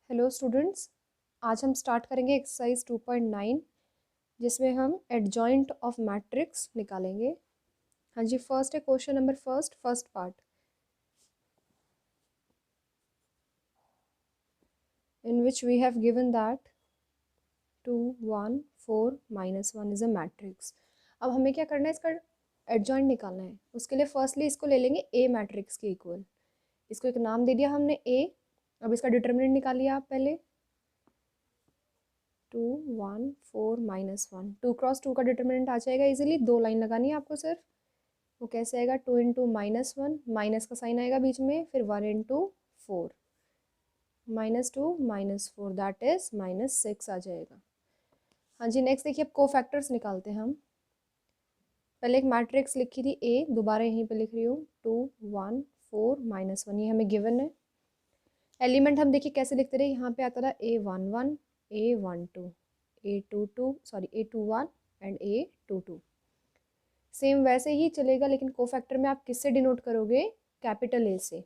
Hello students, आज हम start करेंगे एक्सरसाइज 2.9 जिसमें हम एडजॉइंट ऑफ मैट्रिक्स निकालेंगे। हाँ जी, फर्स्ट है question number first part in which we have given that 2 1 4 -1 is a matrix. अब हमें क्या करना है, इसका एडजॉइंट निकालना है। उसके लिए फर्स्टली इसको ले लेंगे ए मैट्रिक्स के इक्वल। इसको एक नाम दे दिया हमने ए। अब इसका डिटर्मिनेंट निकाल लिया आप पहले। 2 1 4 -1 2 क्रॉस 2 का डिटर्मिनेंट आ जाएगा इजीली। दो लाइन लगानी है आपको सिर्फ। वो कैसे आएगा, 2 इंटू -1, माइनस का साइन आएगा बीच में, फिर 1 इंटू 4, -2 -4 दैट इज -6 आ जाएगा। हाँ जी, नेक्स्ट देखिए, अब कोफैक्टर्स निकालते हैं हम। पहले एक मैट्रिक्स लिखी थी ए, दोबारा यहीं पे लिख रही हूँ 2 1 4 -1, ये हमें गिवन है। एलिमेंट हम देखिए कैसे लिखते रहे, यहाँ पे आता था A11 A12 A22 sorry A21 and A22। Same वैसे ही चलेगा, लेकिन कोफैक्टर में आप किससे डिनोट करोगे, कैपिटल ए से।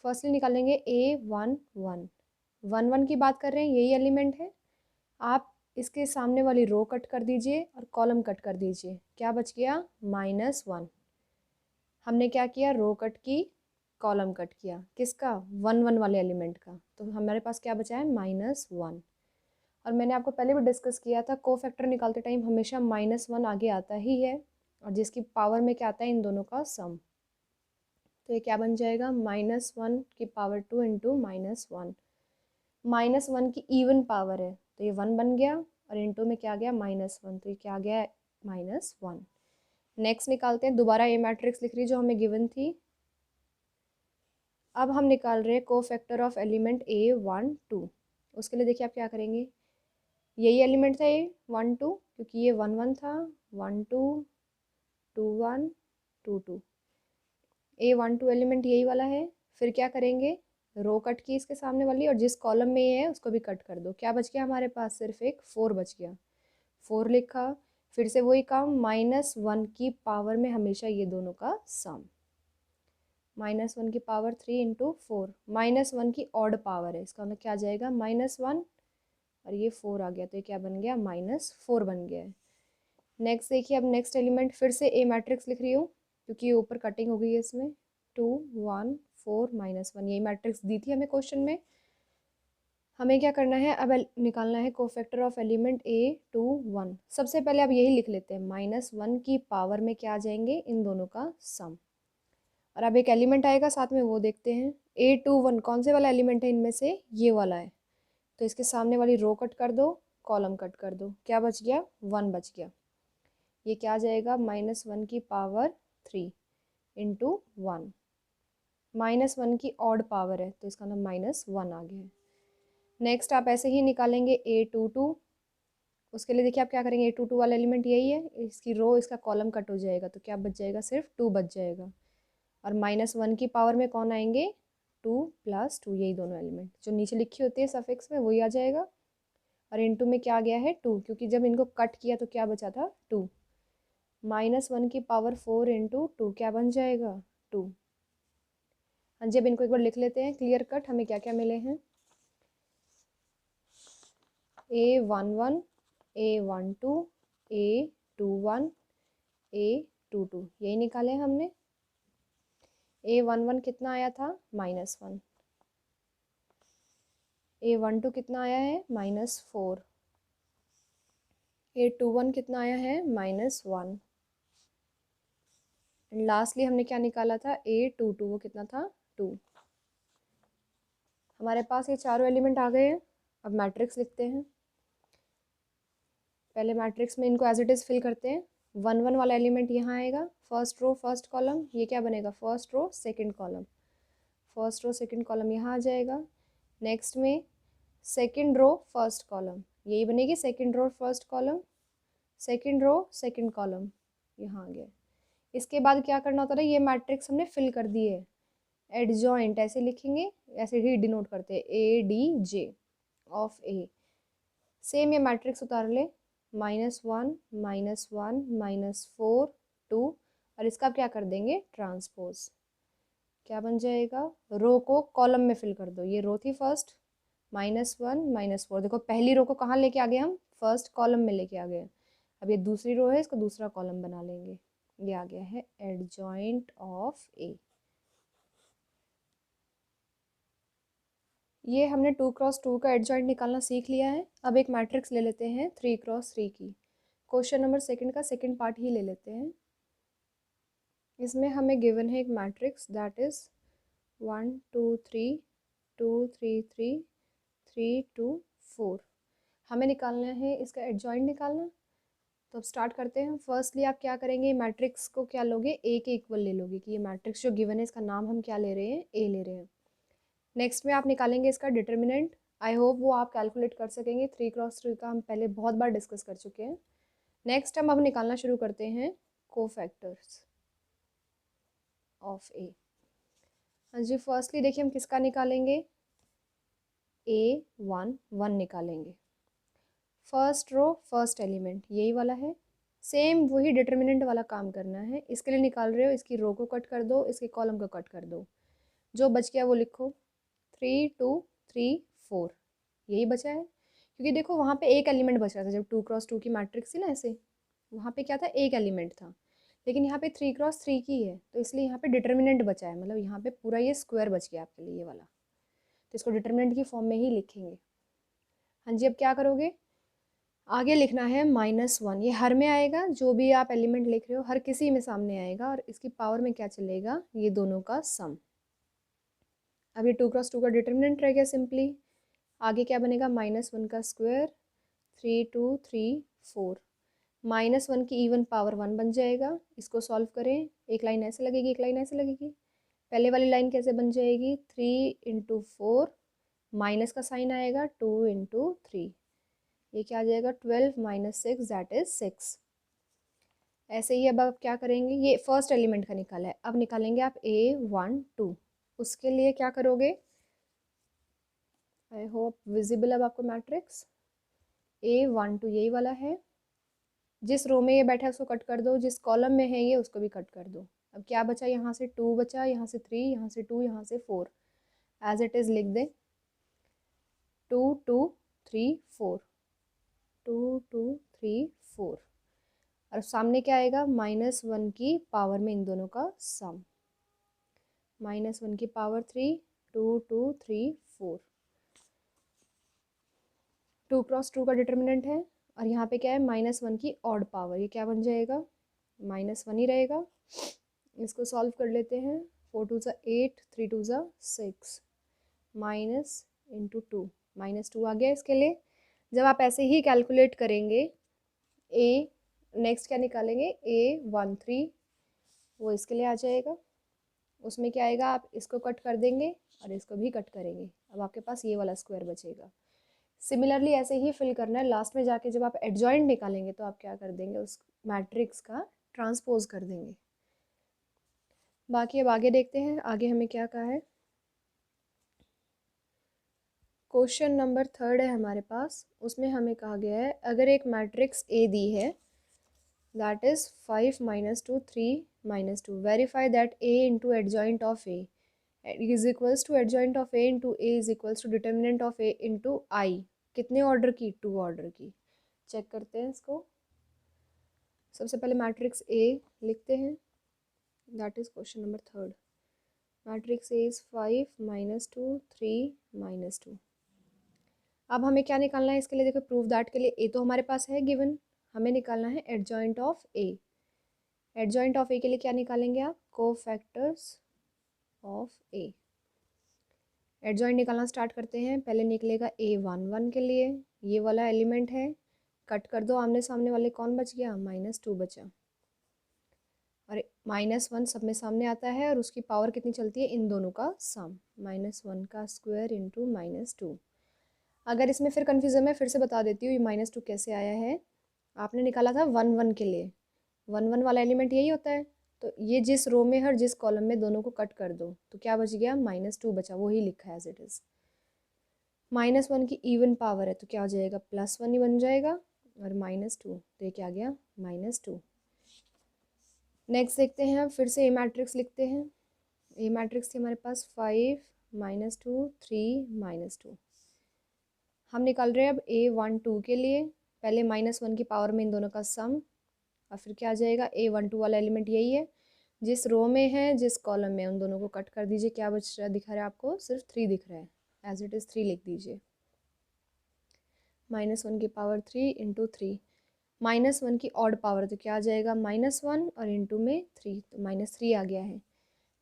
फर्स्टली निकालेंगे A11 1 की बात कर रहे हैं, यही एलिमेंट है। आप इसके सामने वाली रो कट कर दीजिए और कॉलम कट कर दीजिए, क्या बच गया, -1। हमने क्या किया, रो कट की, कॉलम कट किया, किसका, 1 वाले एलिमेंट का, तो हमारे पास क्या बचा है, -1। और मैंने आपको पहले भी डिस्कस किया था, कोफैक्टर निकालते टाइम हमेशा -1 आगे आता ही है, और जिसकी पावर में क्या आता है, इन दोनों का सम। तो ये क्या बन जाएगा, -1 की पावर 2 इंटू -1। -1 की इवन पावर है तो ये 1 बन गया, और इंटू में क्या गया, -1, तो ये क्या गया, -1। नेक्स्ट निकालते हैं, दोबारा ये मैट्रिक्स लिख रही जो हमें गिवन थी। अब हम निकाल रहे हैं कोफैक्टर ऑफ एलिमेंट A12। उसके लिए देखिए आप क्या करेंगे, यही एलिमेंट था A12, क्योंकि ये 1 1 था, 1 2 2 1 2 2। A12 एलिमेंट यही वाला है। फिर क्या करेंगे, रो कट की इसके सामने वाली, और जिस कॉलम में ये है उसको भी कट कर दो। क्या बच गया हमारे पास, सिर्फ एक 4 बच गया। 4 लिखा, फिर से वही काम, -1 की पावर में हमेशा ये दोनों का सम। -1 की पावर 3 इंटू 4, -1 की ऑड पावर है, इसका मतलब क्या आ जाएगा, -1, और ये 4 आ गया, तो ये क्या बन गया, -4 बन गया है। नेक्स्ट देखिए, अब नेक्स्ट एलिमेंट फिर से ए मैट्रिक्स लिख रही हूँ, क्योंकि ये ऊपर कटिंग हो गई है इसमें। 2 1 4 -1, यही मैट्रिक्स दी थी हमें क्वेश्चन में। हमें क्या करना है, अब निकालना है कोफैक्टर ऑफ एलिमेंट A21। सबसे पहले अब यही लिख लेते हैं, -1 की पावर में क्या आ जाएंगे, इन दोनों का सम। और अब एक एलिमेंट आएगा साथ में, वो देखते हैं। A21 कौन से वाला एलिमेंट है इनमें से, ये वाला है, तो इसके सामने वाली रो कट कर दो, कॉलम कट कर दो, क्या बच गया, 1 बच गया। ये क्या आ जाएगा, -1 की पावर 3 इंटू 1। -1 की ऑड पावर है, तो इसका नाम -1 आ गया है। नेक्स्ट आप ऐसे ही निकालेंगे A22। उसके लिए देखिए आप क्या करेंगे, A22 वाला एलिमेंट यही है, इसकी रो इसका कॉलम कट हो जाएगा, तो क्या बच जाएगा, सिर्फ 2 बच जाएगा। और -1 की पावर में कौन आएंगे, 2 + 2, यही दोनों एलिमेंट जो नीचे लिखी होती है सफिक्स में वही आ जाएगा। और इनटू में क्या आ गया है, 2, क्योंकि जब इनको कट किया तो क्या बचा था, 2। -1 की पावर 4 इंटू 2 क्या बन जाएगा, 2। हाँ जी, अब इनको एक बार लिख लेते हैं क्लियर कट, हमें क्या क्या मिले हैं। A11 A12 A21 A22, यही निकाले हमने। A11 कितना आया था, -1। A12 कितना आया है, -4। A21 कितना आया है, -1। एंड लास्टली हमने क्या निकाला था, A22, वो कितना था, 2। हमारे पास ये चारों एलिमेंट आ गए हैं। अब मैट्रिक्स लिखते हैं। पहले मैट्रिक्स में इनको एज इट इज़ फिल करते हैं। 1 1 वाला एलिमेंट यहाँ आएगा, फर्स्ट रो फर्स्ट कॉलम, ये क्या बनेगा, first row second column. First row second column यहाँ आ जाएगा। नेक्स्ट में सेकंड रो फर्स्ट कॉलम, यही बनेगी second row first column, second row second column, यहाँ आ गया। इसके बाद क्या करना होता है, ये मैट्रिक्स हमने फिल कर दी है। एडजॉइंट ऐसे लिखेंगे, ऐसे ही डिनोट करते हैं, ADJ ऑफ A। सेम ये मैट्रिक्स उतार ले, -1 -1 -4 2, और इसका क्या कर देंगे, ट्रांसपोज। क्या बन जाएगा, रो को कॉलम में फिल कर दो, ये रो थी फर्स्ट, -1 -4। देखो पहली रो को कहाँ लेके आ गए हम, फर्स्ट कॉलम में लेके आ गए। अब ये दूसरी रो है, इसको दूसरा कॉलम बना लेंगे। ये आ गया है एडजॉइंट ऑफ ए। ये हमने 2x2 का एडजॉइंट निकालना सीख लिया है। अब एक मैट्रिक्स ले लेते हैं 3x3 की। क्वेश्चन नंबर सेकंड का सेकंड पार्ट ही ले लेते हैं। इसमें हमें गिवन है एक मैट्रिक्स दैट इज 1 2 3 2 3 3 3 2 4। हमें निकालना है इसका एडजॉइंट निकालना। तो अब स्टार्ट करते हैं। फर्स्टली आप क्या करेंगे, मैट्रिक्स को क्या लोगे, ए के इक्वल ले लोगे कि ये मैट्रिक्स जो गिवन है इसका नाम हम क्या ले रहे हैं, ए ले रहे हैं। नेक्स्ट में आप निकालेंगे इसका डिटर्मिनेंट। आई होप वो आप कैलकुलेट कर सकेंगे। 3x3 का हम पहले बहुत बार डिस्कस कर चुके हैं। नेक्स्ट हम अब निकालना शुरू करते हैं कोफैक्टर्स ऑफ ए। हाँ जी, फर्स्टली देखिए हम किसका निकालेंगे, A1 निकालेंगे। फर्स्ट रो फर्स्ट एलिमेंट यही वाला है। सेम वही डिटर्मिनेंट वाला काम करना है। इसके लिए निकाल रहे हो, इसकी रो को कट कर दो, इसके कॉलम को कट कर दो, जो बच गया वो लिखो 3 2 3 4। यही बचा है, क्योंकि देखो वहाँ पे एक एलिमेंट बच रहा था जब 2x2 की मैट्रिक्स थी ना, ऐसे वहाँ पे क्या था, एक एलिमेंट था। लेकिन यहाँ पे 3x3 की है, तो इसलिए यहाँ पे डिटर्मिनेंट बचा है, मतलब यहाँ पे पूरा ये स्क्वायर बच गया आपके लिए ये वाला। तो इसको डिटर्मिनेंट की फॉर्म में ही लिखेंगे। हाँ जी, अब क्या करोगे, आगे लिखना है -1। ये हर में आएगा, जो भी आप एलिमेंट लिख रहे हो हर किसी में सामने आएगा, और इसकी पावर में क्या चलेगा, ये दोनों का सम। अब ये 2x2 का डिटर्मिनेंट रह गया सिंपली। आगे क्या बनेगा, -1 का स्क्वायर 3 2 3 4। -1 की इवन पावर 1 बन जाएगा। इसको सॉल्व करें, एक लाइन ऐसे लगेगी, एक लाइन ऐसे लगेगी। पहले वाली लाइन कैसे बन जाएगी, 3 × 4, माइनस का साइन आएगा 2 × 3। ये क्या आ जाएगा, 12 - 6 दैट इज 6। ऐसे ही अब आप क्या करेंगे, ये फर्स्ट एलिमेंट का निकाला है, अब निकालेंगे आप A12। उसके लिए क्या करोगे, आई होप विजिबल अब आपको मैट्रिक्स। A12 यही वाला है, जिस रो में ये बैठा है उसको कट कर दो, जिस कॉलम में है ये उसको भी कट कर दो। अब क्या बचा, यहाँ से 2 बचा, यहाँ से 3, यहाँ से 2, यहाँ से 4। एज इट इज लिख दे 2 2 3 4 2 2 3 4। और सामने क्या आएगा, -1 की पावर में इन दोनों का सम। -1 की पावर 3 2 2 3 4। 2x2 का डिटर्मिनेंट है, और यहाँ पे क्या है, -1 की ऑड पावर। ये क्या बन जाएगा, -1 ही रहेगा। इसको सॉल्व कर लेते हैं। 4 2 8 3 2 6 माइनस इंटू 2, -2 आ गया इसके लिए। जब आप ऐसे ही कैलकुलेट करेंगे, ए नेक्स्ट क्या निकालेंगे, A13, वो इसके लिए आ जाएगा। उसमें क्या आएगा, आप इसको कट कर देंगे और इसको भी कट करेंगे, अब आपके पास ये वाला स्क्वायर बचेगा। सिमिलरली ऐसे ही फिल करना है। लास्ट में जाके जब आप एडजॉइंट निकालेंगे तो आप क्या कर देंगे, उस मैट्रिक्स का ट्रांसपोज कर देंगे। बाकी अब आगे देखते हैं, आगे हमें क्या कहा है। क्वेश्चन नंबर 3 है हमारे पास। उसमें हमें कहा गया है, अगर एक मैट्रिक्स ए दी है that is 5 - 2 3 - 2, verify that A into adjoint of A is equals to adjoint of A into A is equals to determinant of A into I। कितने ऑर्डर की, 2 ऑर्डर की। चेक करते हैं इसको। सबसे पहले मैट्रिक्स A लिखते हैं, that is question number 3। Matrix A is 5 - 2 3 - 2। अब हमें क्या निकालना है इसके लिए, देखो प्रूव दैट के लिए A तो हमारे पास है गिवन, हमें निकालना है adjoint of A। Adjoint of A के लिए क्या निकालेंगे आप, कोफैक्टर्स ऑफ A। एडजॉइंट निकालना स्टार्ट करते हैं। पहले निकलेगा A11 के लिए, ये वाला एलिमेंट है, कट कर दो, आमने सामने वाले कौन बच गया, -2 बचा। और -1 सब में सामने आता है, और उसकी पावर कितनी चलती है, इन दोनों का सम, -1 का स्क्वायर इंटू -2। अगर इसमें फिर कन्फ्यूज़न में फिर से बता देती हूँ, ये -2 कैसे आया है। आपने निकाला था 1 1 के लिए, 1 1 वाला एलिमेंट यही होता है। तो ये जिस रो में हर जिस कॉलम में दोनों को कट कर दो, तो क्या बच गया, -2 बचा, वही लिखा है एज इट इज़। -1 की इवन पावर है तो क्या हो जाएगा, +1 ही बन जाएगा, और -2, तो ये क्या आ गया, -2। नेक्स्ट देखते हैं, अब फिर से ए मैट्रिक्स लिखते हैं। ए मैट्रिक्स थी हमारे पास 5 - 2 3 - 2। हम निकाल रहे हैं अब A12 के लिए, पहले -1 की पावर में इन दोनों का सम, और फिर क्या आ जाएगा, A12 वाला एलिमेंट यही है, जिस रो में है जिस कॉलम में, उन दोनों को कट कर दीजिए। क्या बच रहा दिखा रहा है आपको, सिर्फ 3 दिख रहा है, एज इट इज़ 3 लिख दीजिए। -1 की पावर 3 इंटू 3, -1 की ऑड पावर तो क्या आ जाएगा, -1 और इंटू में 3, तो -3 आ गया है।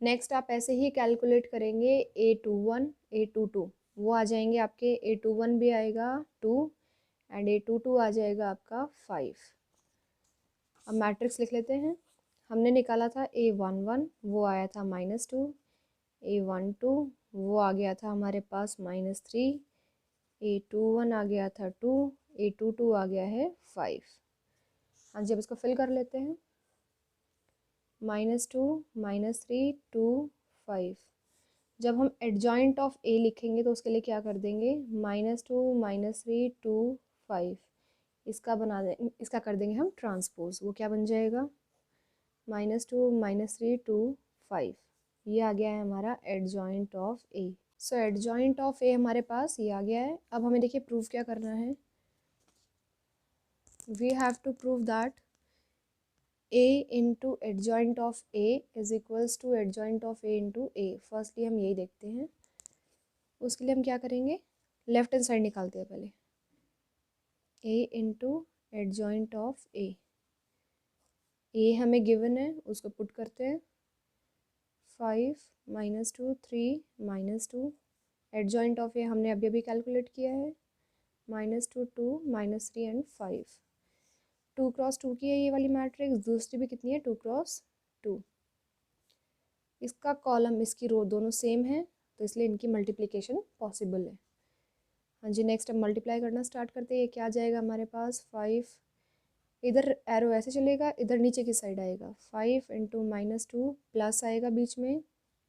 नेक्स्ट आप ऐसे ही कैलकुलेट करेंगे A21 A22, वो आ जाएंगे आपके, A21 भी आएगा 2 एंड A22 आ जाएगा आपका 5। अब मैट्रिक्स लिख लेते हैं। हमने निकाला था A11, वो आया था -2, A12 वो आ गया था हमारे पास -3, A21 आ गया था 2, A22 आ गया है 5। हाँ जी, अब इसको फिल कर लेते हैं। -2 -3 2 5। जब हम एडजॉइंट ऑफ ए लिखेंगे तो उसके लिए क्या कर देंगे, -2 -3 2 5, इसका बना दें, इसका कर देंगे हम ट्रांसपोज। वो क्या बन जाएगा, -2 -3 2 5। ये आ गया है हमारा adjoint of A. So adjoint of A हमारे पास ये आ गया है। अब हमें देखिए प्रूफ क्या करना है, we have to prove that a into adjoint of a is equals to adjoint of a into a। Firstly हम यही देखते हैं। उसके लिए हम क्या करेंगे, लेफ्ट हैंड साइड निकालते हैं पहले, a into adjoint of a हमें गिवन है, उसको पुट करते हैं, 5 -2 3 -2, एडजॉइंट ऑफ ए हमने अभी अभी कैलकुलेट किया है, -2 2 -3 एंड 5। 2 क्रॉस 2 की है ये वाली मैट्रिक्स, दूसरी भी कितनी है, 2 क्रॉस 2। इसका कॉलम इसकी रो दोनों सेम है, तो इसलिए इनकी मल्टीप्लिकेशन पॉसिबल है। हाँ जी, नेक्स्ट अब मल्टीप्लाई करना स्टार्ट करते हैं। ये क्या आ जाएगा हमारे पास, 5, इधर एरो ऐसे चलेगा, इधर नीचे की साइड आएगा, 5 इंटू -2 प्लस आएगा बीच में,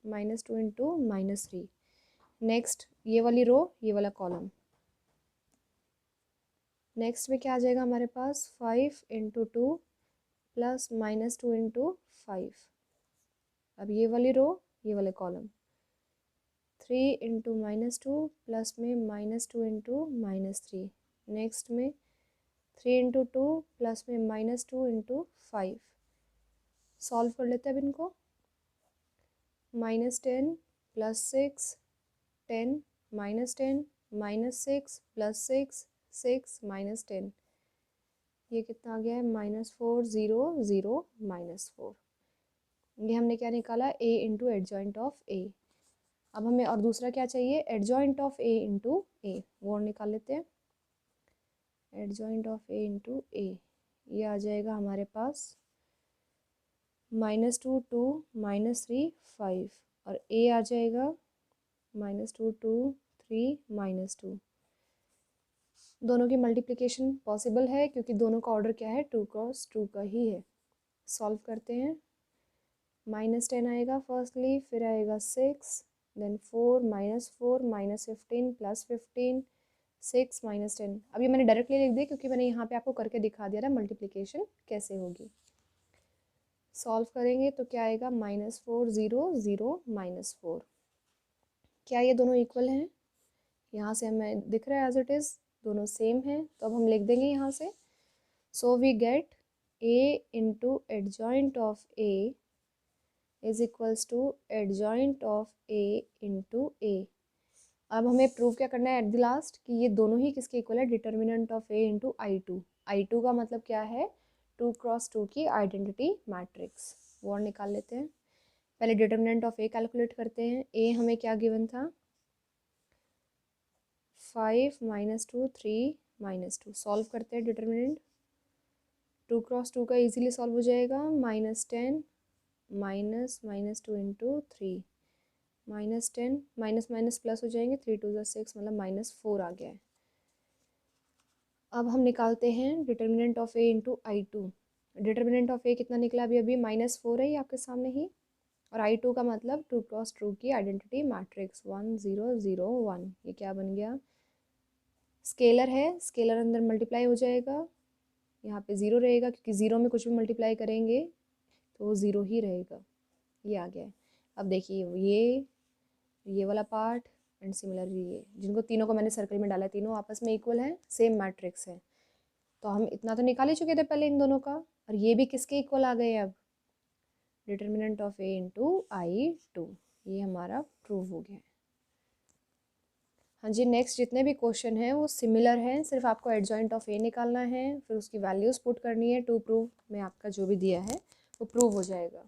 -2 इंटू -3। नेक्स्ट ये वाली रो ये वाला कॉलम, नेक्स्ट में क्या आ जाएगा हमारे पास, 5 इंटू 2 प्लस -2 इंटू 5। अब ये वाली रो ये वाले कॉलम, 3 इंटू -2 प्लस में -2 इंटू -3। नेक्स्ट में 3 इंटू 2 प्लस में -2 इंटू 5। सॉल्व कर लेते हैं अब इनको, -10 प्लस 6 10 -10 -6 प्लस 6 6 -10, ये कितना आ गया है, -4 0 0 -4। ये हमने क्या निकाला, a into adjoint of a। अब हमें और दूसरा क्या चाहिए, adjoint of a into a, वो और निकाल लेते हैं। Adjoint of a into a, ये आ जाएगा हमारे पास -2 2 -3 5, और a आ जाएगा -2 2 3 -2। दोनों की मल्टीप्लिकेशन पॉसिबल है क्योंकि दोनों का ऑर्डर क्या है, 2 क्रॉस 2 का ही है। सॉल्व करते हैं, -10 आएगा फर्स्टली, फिर आएगा 6, देन 4 -4 -15 प्लस 15 6 -10। अब ये मैंने डायरेक्टली लिख दिया क्योंकि मैंने यहाँ पे आपको करके दिखा दिया था मल्टीप्लिकेशन कैसे होगी। सॉल्व करेंगे तो क्या आएगा, -4 0 0 -4। क्या ये दोनों इक्वल हैं, यहाँ से हमें दिख रहा है एज इट इज़ दोनों सेम हैं, तो अब हम लिख देंगे यहाँ से। So we get a into adjoint of a is equals to adjoint of a into a। अब हमें प्रूव क्या करना है एट द लास्ट कि ये दोनों ही किसके इक्वल है, determinant of a into I2। I2 का मतलब क्या है, 2 क्रॉस 2 की आइडेंटिटी मैट्रिक्स। वो और निकाल लेते हैं। पहले डिटर्मिनेंट ऑफ a कैलकुलेट करते हैं। a हमें क्या गिवन था, 5 -2 3 -2। सॉल्व करते हैं डिटर्मिनेंट, 2 क्रॉस 2 का इजीली सॉल्व हो जाएगा, -10 -2 इंटू 3 -10 माइनस माइनस प्लस हो जाएंगे, 3 2 6 मतलब -4 आ गया है। अब हम निकालते हैं determinant of a into I2। Determinant of a कितना निकला अभी अभी, -4 है ये आपके सामने ही, और I2 का मतलब 2 क्रॉस 2 की आइडेंटिटी मैट्रिक्स 1 0 0 1। ये क्या बन गया, स्केलर है, स्केलर अंदर मल्टीप्लाई हो जाएगा, यहाँ पे 0 रहेगा क्योंकि 0 में कुछ भी मल्टीप्लाई करेंगे तो वो 0 ही रहेगा। ये आ गया है। अब देखिए ये वाला पार्ट, एंड सिमिलरली ये, जिनको तीनों को मैंने सर्कल में डाला है, तीनों आपस में इक्वल हैं, सेम मैट्रिक्स है। तो हम इतना तो निकाल ही चुके थे पहले इन दोनों का, और ये भी किसके इक्वल आ गए अब, determinant of A into I two, ये हमारा प्रूव हो गया है। हाँ जी, नेक्स्ट जितने भी क्वेश्चन हैं वो सिमिलर हैं, सिर्फ आपको एडजॉइंट ऑफ ए निकालना है, फिर उसकी वैल्यूज़ पुट करनी है, टू प्रूव में आपका जो भी दिया है वो प्रूव हो जाएगा।